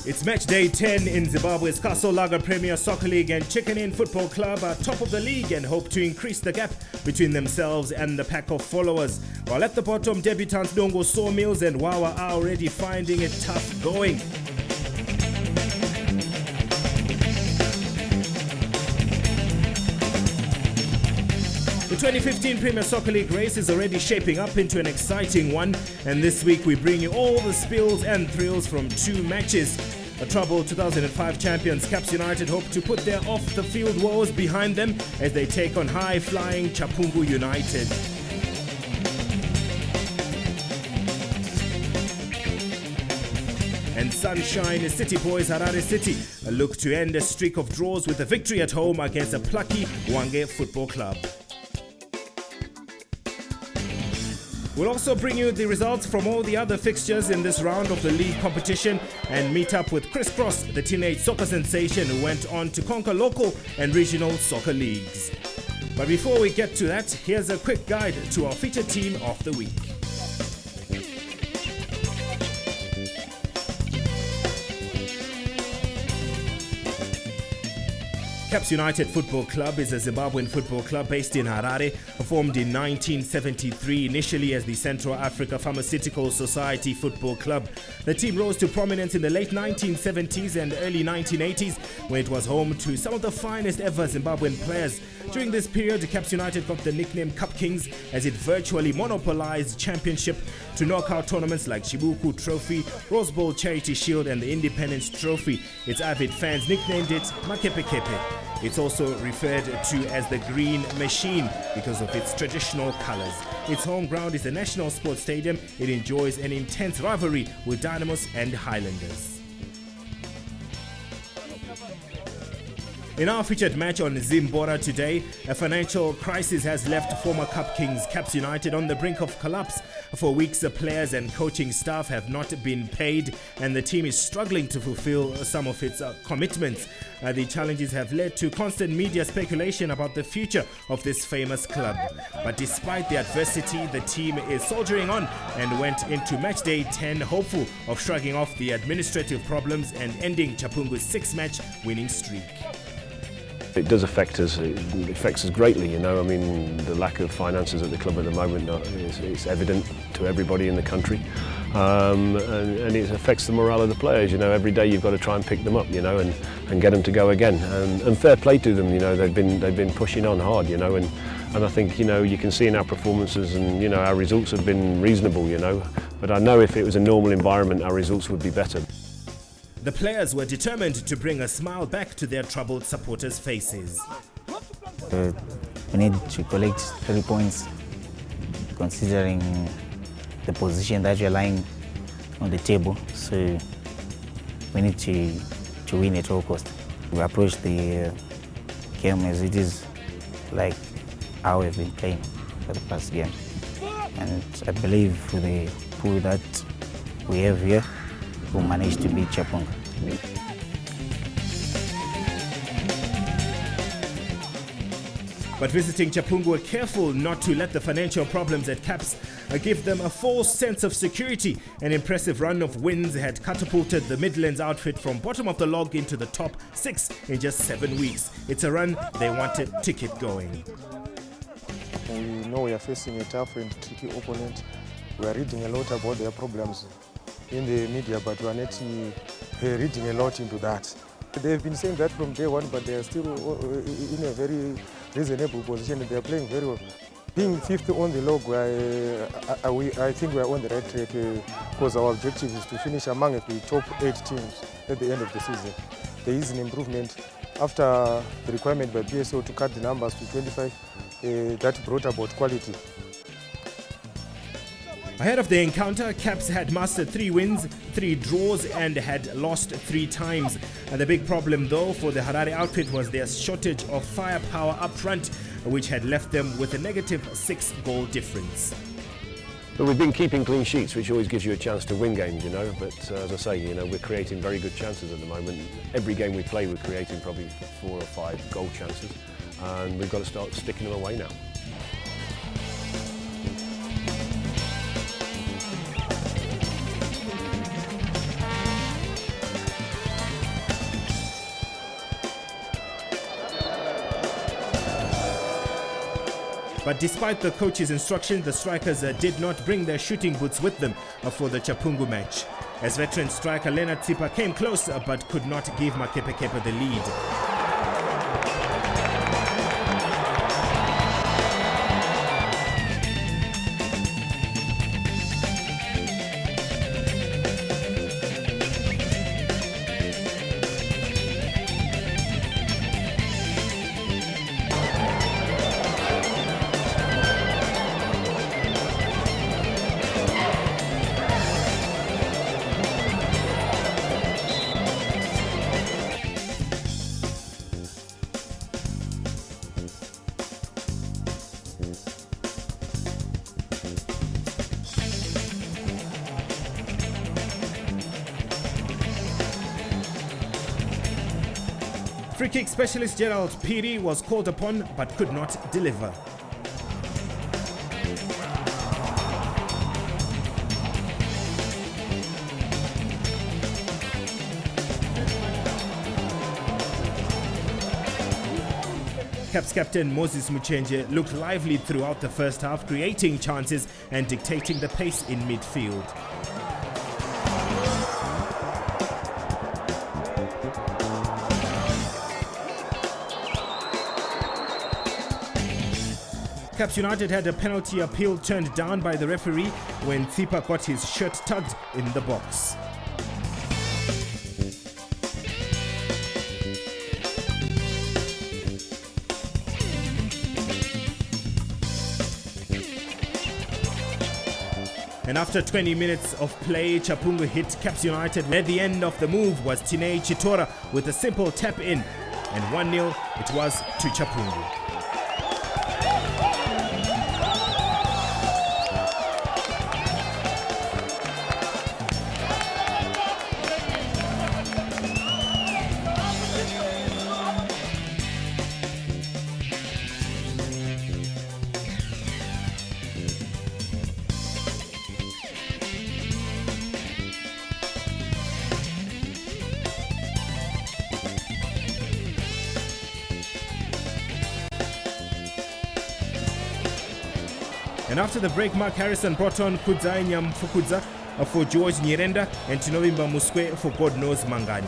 It's match day 10 in Zimbabwe's Zimbabwe Premier Soccer League, and Chicken Inn Football Club are top of the league and hope to increase the gap between themselves and the pack of followers. While at the bottom, debutants Dongo Sawmills and Wawa are already finding it tough going. The 2015 Premier Soccer League race is already shaping up into an exciting one, and this week we bring you all the spills and thrills from two matches. A troubled 2005 champions Caps United hope to put their off-the-field woes behind them as they take on high-flying Chapungu United. And Sunshine City Boys Harare City look to end a streak of draws with a victory at home against a plucky Hwange Football Club. We'll also bring you the results from all the other fixtures in this round of the league competition and meet up with Chris Cross, the teenage soccer sensation who went on to conquer local and regional soccer leagues. But before we get to that, here's a quick guide to our featured team of the week. Caps United Football Club is a Zimbabwean football club based in Harare, formed in 1973 initially as the Central Africa Pharmaceutical Society Football Club. The team rose to prominence in the late 1970s and early 1980s when it was home to some of the finest ever Zimbabwean players. During this period, Caps United got the nickname Cup Kings as it virtually monopolized championship to knockout tournaments like Chibuku Trophy, Rose Bowl Charity Shield and the Independence Trophy. Its avid fans nicknamed it Makepekepe. It's also referred to as the Green Machine because of its traditional colors. Its home ground is the National Sports Stadium. It enjoys an intense rivalry with Dynamos and Highlanders. In our featured match on Zimbhora today, a financial crisis has left former Cup Kings Caps United on the brink of collapse. For weeks, the players and coaching staff have not been paid, and the team is struggling to fulfill some of its commitments. The challenges have led to constant media speculation about the future of this famous club. But despite the adversity, the team is soldiering on and went into match day 10 hopeful of shrugging off the administrative problems and ending Chapungu's 6-match winning streak. It does affect us. It affects us greatly, you know. I mean, the lack of finances at the club at the moment is evident to everybody in the country, and it affects the morale of the players. You know, every day you've got to try and pick them up, you know, and get them to go again. And fair play to them, you know. They've been pushing on hard, you know, and I think, you know, you can see in our performances and, you know, our results have been reasonable, you know. But I know if it was a normal environment, our results would be better. The players were determined to bring a smile back to their troubled supporters' faces. We need to collect 3 points, considering the position that we're lying on the table. So we need to win at all costs. We approach the game as it is, like how we've been playing for the past game. And I believe with the pool that we have here, we'll manage to beat Chapungu. But visiting Chapungu were careful not to let the financial problems at Caps give them a false sense of security. An impressive run of wins had catapulted the Midlands outfit from bottom of the log into the top 6 in just 7 weeks. It's a run they wanted to keep going. We know we are facing a tough and tricky opponent. We are reading a lot about their problems in the media, but we are not reading a lot into that. They've been saying that from day one, but they are still in a very reasonable position. They are playing very well. Being 5th on the log, I think we are on the right track because our objective is to finish among the top 8 teams at the end of the season. There is an improvement after the requirement by PSO to cut the numbers to 25. That brought about quality. Ahead of the encounter, Caps had mastered 3 wins, 3 draws and had lost 3 times. And the big problem though for the Harare outfit was their shortage of firepower up front, which had left them with a negative 6-goal difference. But we've been keeping clean sheets, which always gives you a chance to win games, you know. But as I say, you know, we're creating very good chances at the moment. Every game we play, we're creating probably 4 or 5 goal chances, and we've got to start sticking them away now. But despite the coach's instruction, the strikers did not bring their shooting boots with them for the Chapungu match. As veteran striker Leonard Tsipa came close but could not give Makepekepe the lead. Free kick specialist Gerald Phiri was called upon but could not deliver. Caps captain Moses Muchenje looked lively throughout the first half, creating chances and dictating the pace in midfield. Caps United had a penalty appeal turned down by the referee when Tsipa got his shirt tugged in the box. And after 20 minutes of play, Chapungu hit Caps United. At the end of the move was Tinei Chitora with a simple tap in, and 1-0 it was to Chapungu. And after the break, Mark Harrison brought on Kudzai Nyamfukudza for George Nyirenda and Tinovimba Muswe for God knows Mangani.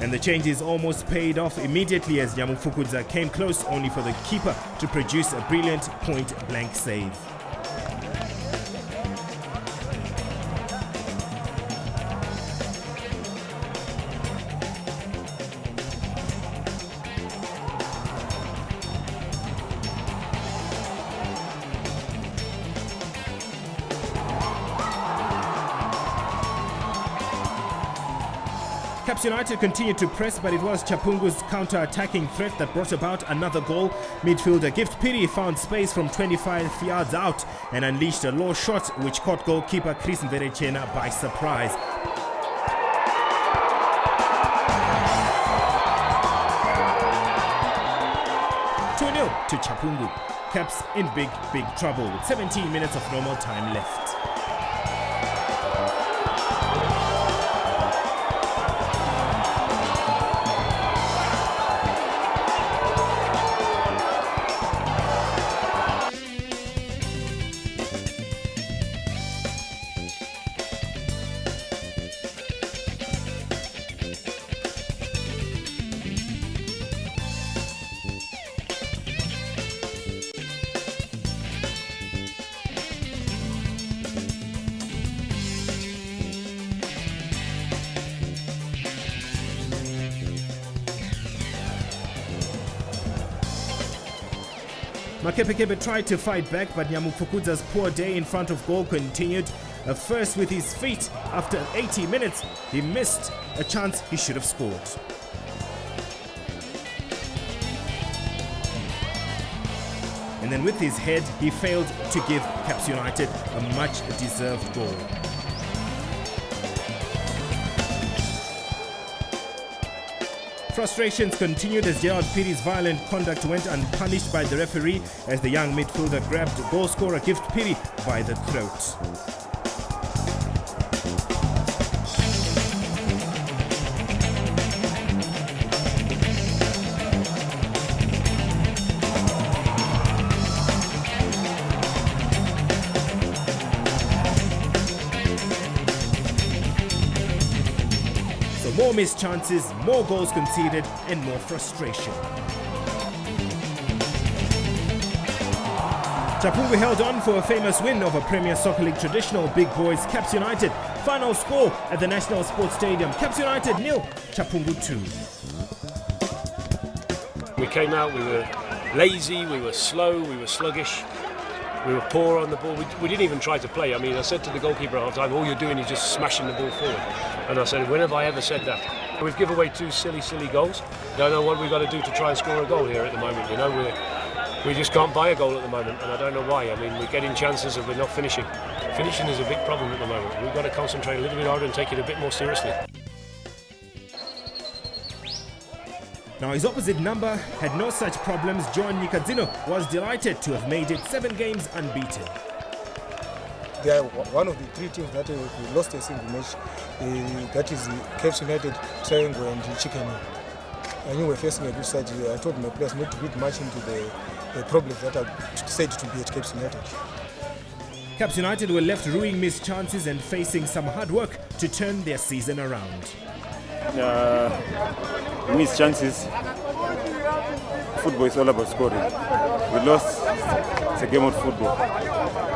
And the changes almost paid off immediately as Nyamfukudza came close only for the keeper to produce a brilliant point-blank save. Caps United continued to press, but it was Chapungu's counter-attacking threat that brought about another goal. Midfielder Gift Phiri found space from 25 yards out and unleashed a low shot which caught goalkeeper Chris Mverechena by surprise. To Chapungu. Caps in big trouble with 17 minutes of normal time left. Makepekepe tried to fight back, but Nyamufukudza's poor day in front of goal continued. First with his feet, after 80 minutes, he missed a chance he should have scored. And then with his head, he failed to give Caps United a much-deserved goal. Frustrations continued as Gerald Phiri's violent conduct went unpunished by the referee as the young midfielder grabbed goal scorer Gift Phiri by the throat. More missed chances, more goals conceded, and more frustration. Chapungu held on for a famous win over Premier Soccer League traditional big boys Caps United. Final score at the National Sports Stadium: Caps United 0, Chapungu 2. We came out, we were lazy, we were slow, we were sluggish. We were poor on the ball. We didn't even try to play. I mean, I said to the goalkeeper at half time, all you're doing is just smashing the ball forward. And I said, when have I ever said that? We've given away 2 silly goals. Don't know what we've got to do to try and score a goal here at the moment. You know, we just can't buy a goal at the moment, and I don't know why. I mean, we're getting chances and we're not finishing. Finishing is a big problem at the moment. We've got to concentrate a little bit harder and take it a bit more seriously. Now his opposite number had no such problems. John Nikadzino was delighted to have made it 7 games unbeaten. They are one of the 3 teams that we lost a single match. That is Caps United, Triangle and Chicken. I knew we were facing a good side. I told my players not to read much into the problems that are said to be at Caps United. Caps United were left ruining missed chances and facing some hard work to turn their season around. Missed chances. Football is all about scoring. We lost. It's a game of football.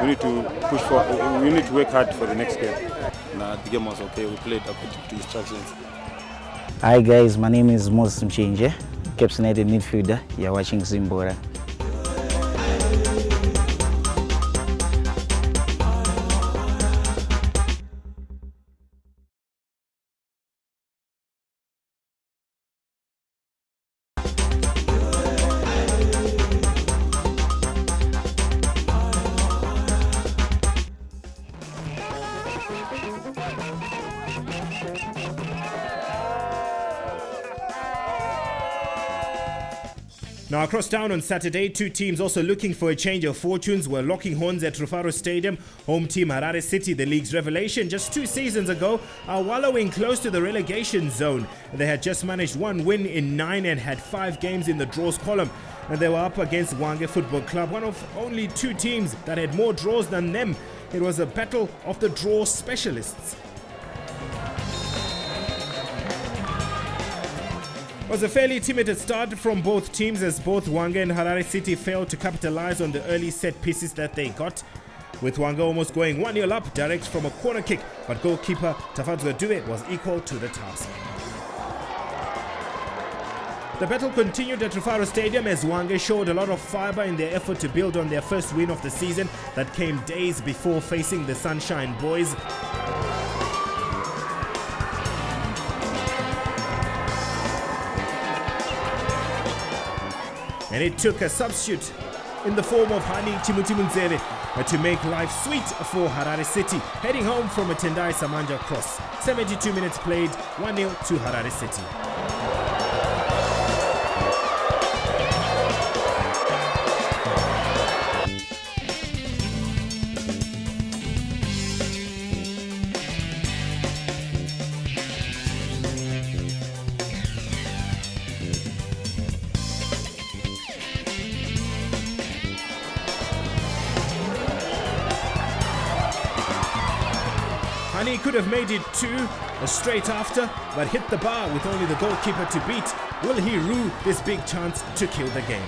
We need to push for. We need to work hard for the next game. Nah, the game was okay. We played according to instructions. Hi guys, my name is Edson Macheka, Caps United midfielder. You're watching Zimbhora. Now across town on Saturday, 2 teams also looking for a change of fortunes were locking horns at Rufaro Stadium. Home team Harare City, the league's revelation just 2 seasons ago, are wallowing close to the relegation zone. They had just managed 1 win in 9 and had 5 games in the draws column. And they were up against Hwange Football Club, one of only 2 teams that had more draws than them. It was a battle of the draw specialists. It was a fairly timid start from both teams as both Hwange and Harare City failed to capitalize on the early set pieces that they got, with Hwange almost going 1-0 up direct from a corner kick, but goalkeeper Tafadzwa Dube was equal to the task. The battle continued at Rufaro Stadium as Hwange showed a lot of fibre in their effort to build on their first win of the season that came days before facing the Sunshine Boys. And it took a substitute in the form of Hani Chimutimunzere to make life sweet for Harare City, heading home from a Tendai Samanja cross. 72 minutes played, 1-0 to Harare City. Hani could have made it 2 straight after, but hit the bar with only the goalkeeper to beat. Will he rue this big chance to kill the game?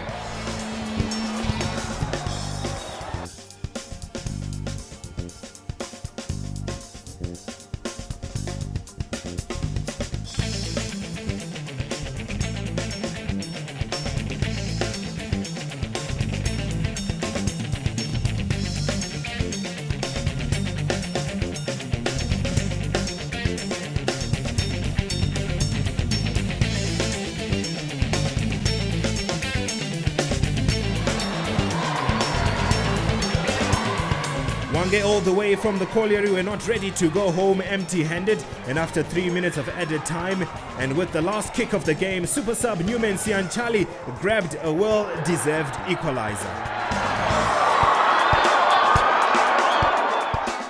Wange all the way from the colliery were not ready to go home empty-handed, and after 3 minutes of added time and with the last kick of the game, super sub Newman Sianchali grabbed a well-deserved equalizer.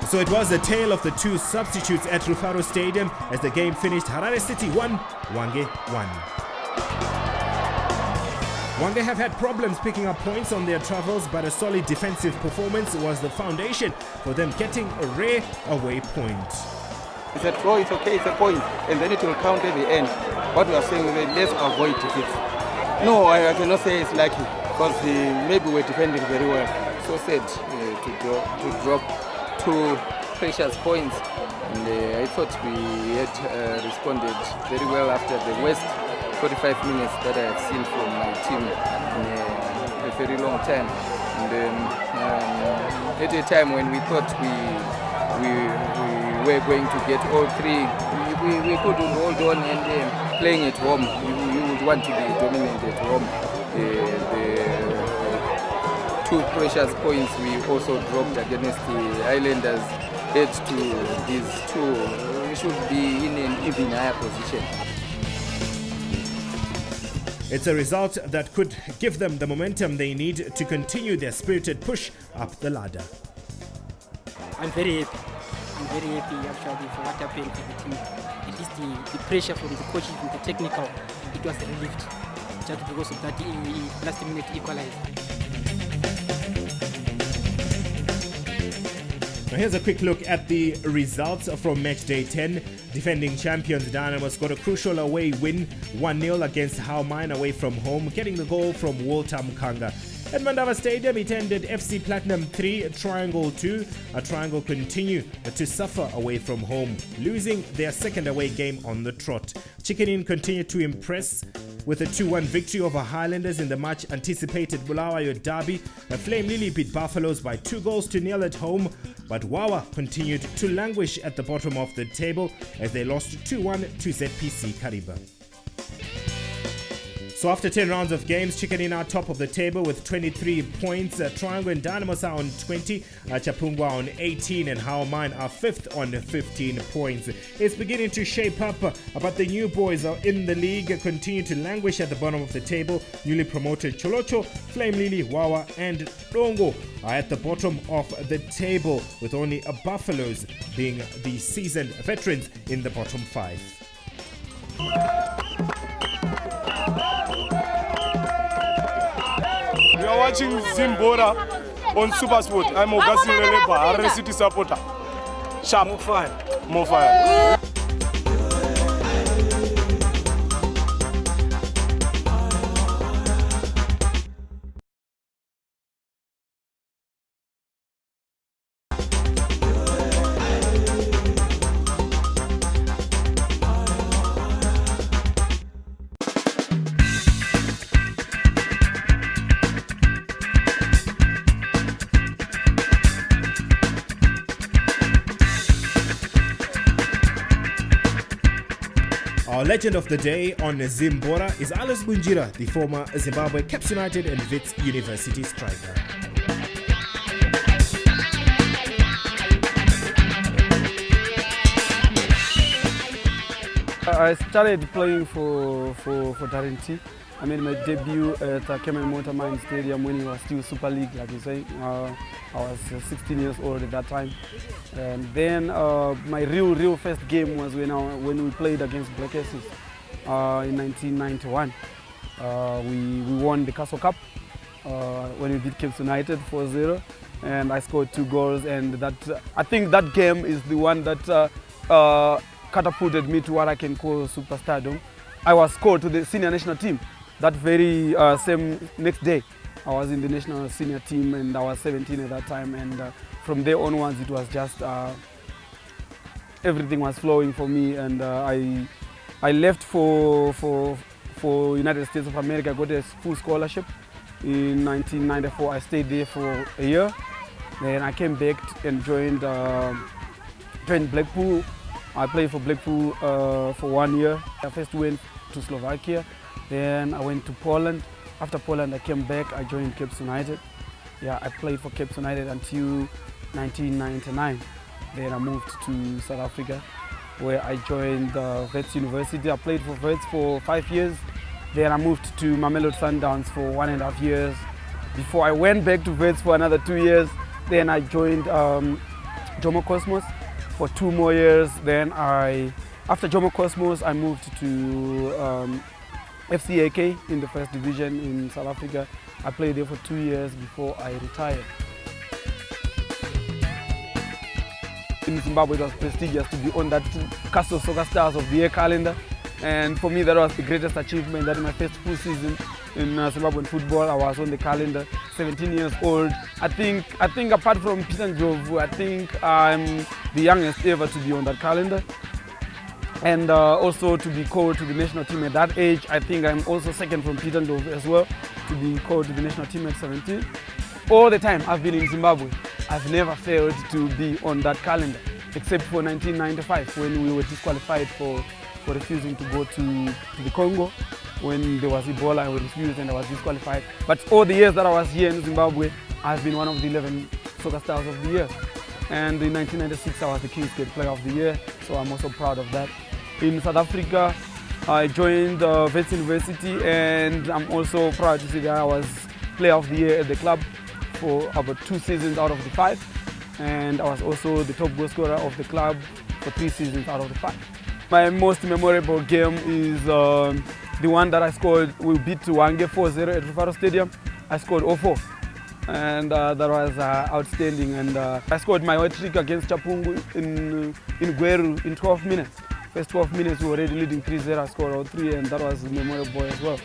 So it was the tale of the two substitutes at Rufaro Stadium as the game finished Harare City 1, Wange 1. Wange have had problems picking up points on their travels, but a solid defensive performance was the foundation for them getting a rare away point. It's a draw, it's okay, it's a point, and then it will count at the end. What we are saying is let's avoid defeat. No, I cannot say it's lucky, because maybe we're defending very well. So said to drop 2 precious points, and I thought we had responded very well after the worst 45 minutes that I have seen from my team in a very long time. And at a time when we thought we were going to get all 3, we couldn't hold on, and playing at home, you would want to be dominant at home. The 2 precious points we also dropped against the Islanders add to these 2. We should be in an even higher position. It's a result that could give them the momentum they need to continue their spirited push up the ladder. I'm very happy. I'm very happy actually for what happened to the team. At least the pressure from the coaches and the technical, it was relieved just because of that last minute equalizer. Now here's a quick look at the results from match day 10. Defending champions Dynamos got a crucial away win 1-0 against Haumine away from home, getting the goal from Walter Mkanga. At Mandava Stadium, it ended FC Platinum 3, Triangle 2. A Triangle continue to suffer away from home, losing their second away game on the trot. Chicken Inn continued to impress with a 2-1 victory over Highlanders in the much-anticipated Bulawayo derby. Flame Lily beat Buffaloes by 2-0 at home, but Wawa continued to languish at the bottom of the table as they lost 2-1 to ZPC Kariba. So after 10 rounds of games, Chicken Inn are top of the table with 23 points. Triangle and Dynamos are on 20, Chapungwa on 18, and Haumine are 5th on 15 points. It's beginning to shape up, but the new boys are in the league continue to languish at the bottom of the table. Newly promoted Cholocho, Flame Lily, Wawa, and Dongo are at the bottom of the table, with only Buffaloes being the seasoned veterans in the bottom 5. We are watching Zimbhora on Supersport. I'm Augustine Lelepa, Harare City supporter. Sharp. More fire. More fire. Our legend of the day on Zimbhora is Alice Bunjira, the former Zimbabwe Caps United and Wits University striker. I started playing for Tarenti. I made my debut at Kemen Motormine Stadium when it was still Super League, like you say. I was 16 years old at that time. And then my real first game was when we played against Black Aces in 1991. We won the Castle Cup when we beat Caps United 4-0, and I scored 2 goals. And that I think that game is the one that catapulted me to what I can call superstardom. I was called to the senior national team that very same next day. I was in the national senior team and I was 17 at that time, and from there onwards it was just everything was flowing for me, and I left for United States of America. I got a full scholarship in 1994. I stayed there for a year, then I came back and joined Blackpool. I played for Blackpool for 1 year. I first went to Slovakia, then I went to Poland. After Poland, I came back, I joined Caps United. Yeah, I played for Caps United until 1999. Then I moved to South Africa, where I joined Wits University. I played for Wits for 5 years. Then I moved to Mamelodi Sundowns for 1.5 years. Before I went back to Wits for another 2 years. Then I joined Jomo Cosmos for 2 more years. Then after Jomo Cosmos, I moved to FCAK in the first division in South Africa. I played there for 2 years before I retired. In Zimbabwe, it was prestigious to be on that Castle Soccer Stars of the Year calendar. And for me, that was the greatest achievement. That in my first full season in Zimbabwean football, I was on the calendar, 17 years old. I think apart from Peter Ndlovu, I think I'm the youngest ever to be on that calendar. And also to be called to the national team at that age. I think I'm also second from Peter Ndlovu as well, to be called to the national team at 17. All the time I've been in Zimbabwe, I've never failed to be on that calendar, except for 1995 when we were disqualified for refusing to go to the Congo. When there was Ebola, I refused and I was disqualified. But all the years that I was here in Zimbabwe, I've been one of the 11 Soccer Stars of the Year. And in 1996, I was the King's Gate Player of the Year, so I'm also proud of that. In South Africa, I joined Wits University, and I'm also proud to say that I was Player of the Year at the club for about 2 seasons out of the 5. And I was also the top goal scorer of the club for 3 seasons out of the 5. My most memorable game is the one that I scored. We beat Wange 4-0 at Rufaro Stadium. I scored 0-4. And that was outstanding. And I scored my hat-trick against Chapungu in Gweru in 12 minutes. First 12 minutes we were already leading 3-0. I scored 3, and that was memorable as well.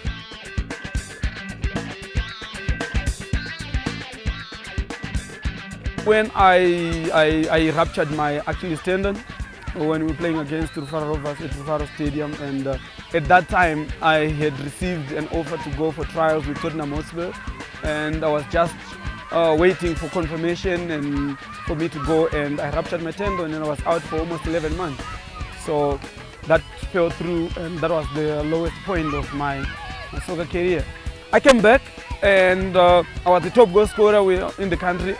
When I ruptured my Achilles tendon, when we were playing against Rufaro Rovers at Rufaro Stadium, and at that time I had received an offer to go for trials with Tottenham Hotspur, and I was just waiting for confirmation and for me to go, and I ruptured my tendon and I was out for almost 11 months. So that fell through, and that was the lowest point of my soccer career. I came back, and I was the top goal scorer in the country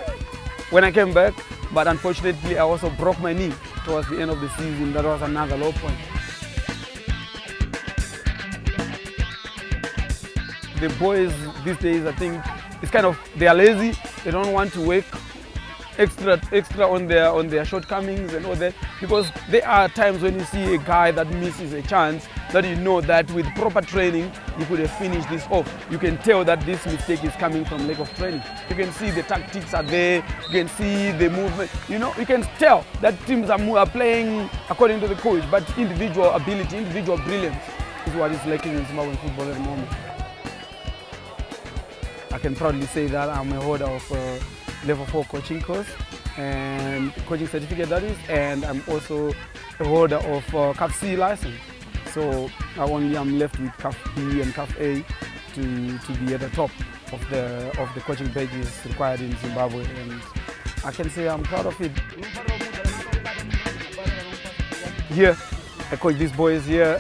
when I came back, but unfortunately I also broke my knee towards the end of the season. That was another low point. The boys these days, I think, it's kind of, they are lazy. They don't want to work extra on their shortcomings and all that, because there are times when you see a guy that misses a chance that you know that with proper training you could have finished this off. You can tell that this mistake is coming from lack of training. You can see the tactics are there, you can see the movement, you know, you can tell that teams are playing according to the coach, but individual ability, individual brilliance is what is lacking in Zimbabwean football at the moment. I can proudly say that I'm a holder of level 4 coaching course and coaching certificate, that is, and I'm also a holder of CAF C license. So I'm left with CAF B and CAF A to be at the top of the coaching badges required in Zimbabwe, and I can say I'm proud of it. Here, I coach these boys here.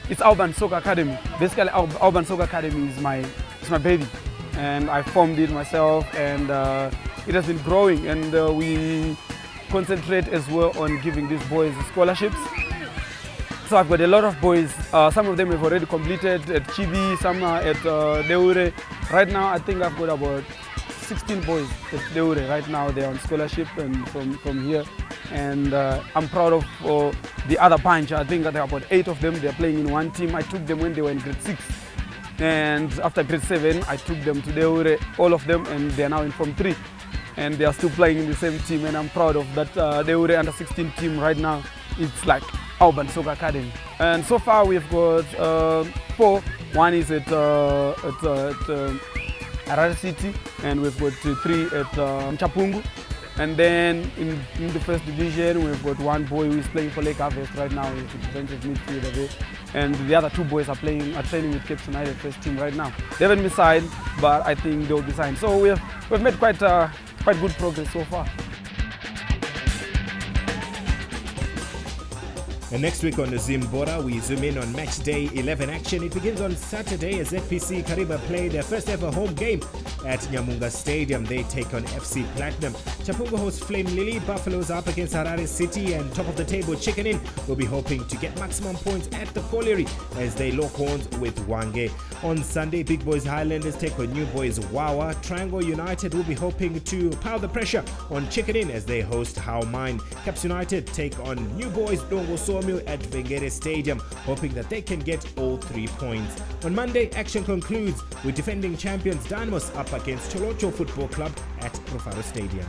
It's Urban Soccer Academy. Basically, Urban Soccer Academy is my baby, and I formed it myself, and it has been growing, and we concentrate as well on giving these boys scholarships. So I've got a lot of boys. Some of them have already completed at Chibi, some are at Deure. Right now, I think I've got about 16 boys at Deure. Right now, they're on scholarship and from here. And I'm proud of the other bunch. I think there are about 8 of them. They're playing in one team. I took them when they were in grade 6. And after grade 7, I took them to Deure, all of them, and they're now in Form 3. And they are still playing in the same team, and I'm proud of that Deure under 16 team right now. It's like Urban Soccer Academy. And so far we've got 4. One is at Harare City, and we've got 3 at Chapungu. And then in the first division, we've got one boy who is playing for Lake Harvest right now. He's a defensive midfielder, and the other 2 boys are training with Cape United first team right now. They haven't been signed, but I think they'll be signed. So we've made quite good progress so far. And next week on the Zimbhora, we zoom in on match day 11 action. It begins on Saturday as ZPC Kariba play their first ever home game at Nyamunga Stadium. They take on FC Platinum. Chapungo hosts Flame Lily. Buffaloes up against Harare City, and top of the table Chicken Inn will be hoping to get maximum points at the Colliery as they lock horns with Wange. On Sunday, Big Boys Highlanders take on New Boys Wawa. Triangle United will be hoping to pile the pressure on Chicken Inn as they host How Mine. Caps United take on New Boys Dongo Somu at Vengere Stadium, hoping that they can get all 3 points. On Monday, action concludes with defending champions Dynamos up against Cholocho Football Club at Rufaro Stadium.